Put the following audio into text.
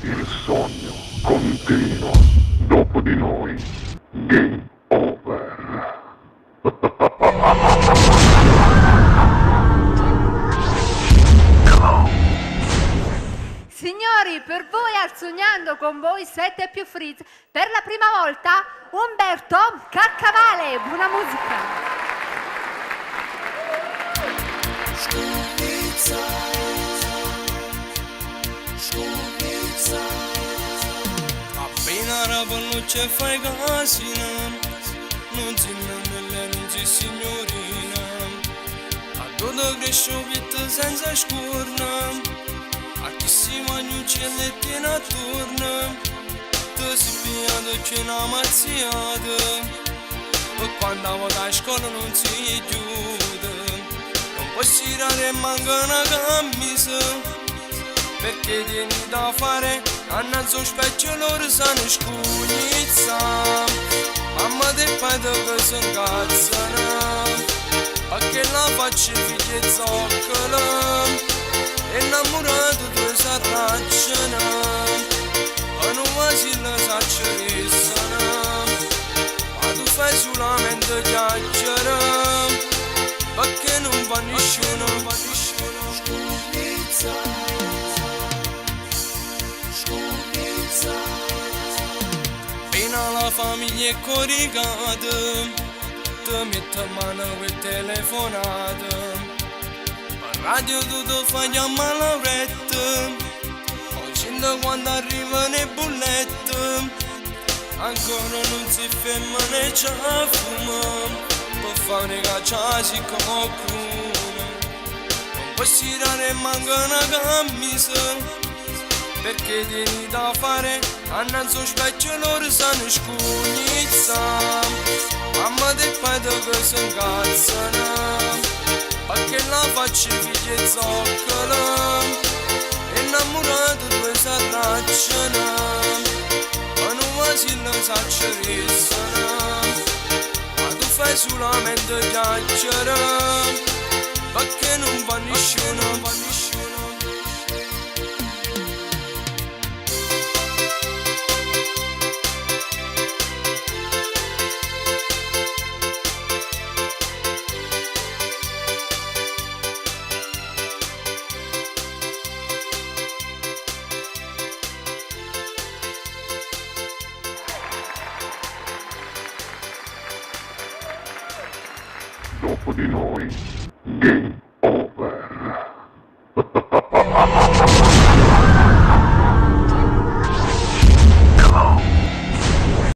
Il sogno continua. Dopo di noi, game over. Signori, per voi al Sognando con voi 7 più Frizz, per la prima volta Umberto Caccavale, buona musica. Appena rapano c'è fai casina, non si nemmeno non si signorina, a tutto cresciuto senza scorna, a chi si mangia un cellettino attorno, tu si pigliato c'è una mazziata, e quando vado a scuola non si chiude, non posso tirare manca una camisa. Perché tieni da fare, annanzo specchio loro sanno scugnizza. Mamma del padre che si incazzano, perché la faccia figlia e zoccola, innamorato due si arracciano, e non va si la s'accerissano, ma tu fai solamente chiacchiere, perché non va nessuno, scugnizza. Appena la famiglia è coricata, ti metto in mano per telefonata, per radio tutto fa chiamare la retta, poi sento quando arrivano le bollette, ancora non si ferma né c'è fumo, per fare cacciarsi qualcuno, non posso tirare manca una camisa. Perché tieni da fare, annanzo specchio loro sanno scugnizza. Mamma del padre che si incazzano, perché la faccia figlia e zoccola, innamorato due si arracciano, e non va si la s'accerissano, ma tu fai solamente chiacchiere, perché non va nessuno, Dopo di noi,